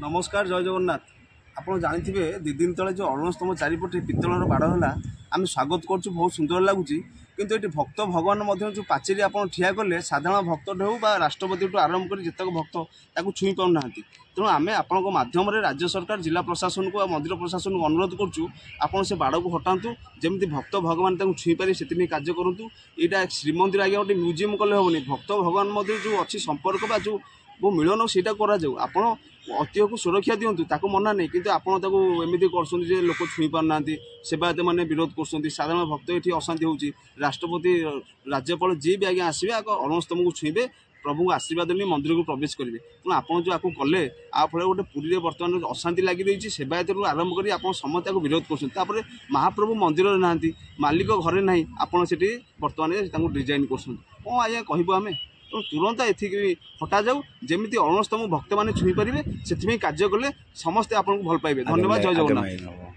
नमस्कार जय जगन्नाथ। आप जानी दि दिन तले जो अरुणस्तम चारिपटे पितलर बाड़ है आम स्वागत कर बहुत सुंदर लगुच किंतु ये भक्त भगवान जो पाचेरी आप ठिया कले साधारण भक्त हो राष्ट्रपति आरंभ कर जितक भक्त ताकू छुई पाऊना तेणु आम आपण मध्यम राज्य सरकार जिला प्रशासन को मंदिर प्रशासन को अनुरोध करुँ से बाड़ को हटातु जमी भक्त भगवान छुई पारे से कार्य करूँ। यहाँ श्रीमंदिर आज्ञा गोटे म्यूजियम कले हेनी भक्त भगवान मध्य जो अच्छी संपर्क बा जो मिलन से आपड़ ऐतिह्य को सुरक्षा दिंतु ताको मना नहीं किंतु आपड़ एमती कर लोक छुई पारना सेवायत मैंने विरोध कर साधारण भक्त ये अशांति होती राष्ट्रपति राज्यपाल जी भी आज्ञा आसवे अरुणस्तम को छुईबे प्रभु को आशीर्वाद नहीं मंदिर को प्रवेश करेंगे तेणु आप जो आपको कले आ फल गोटे पुरी बर्तमान अशांति लगी रही है सेवायत आरंभ कर आप समस्त विरोध कर महाप्रभु मंदिर ना मालिक घरे ना आपड़ से बर्तमान डिजाइन कर कौन आज्ञा कहबू आम तो तुरंत एथि हटा जाऊ जमी अरुणस्तम भक्त मैंने छुई पारे से कार्य कले समस्ते आपको भल पाइबे। धन्यवाद। जय जगन्नाथ।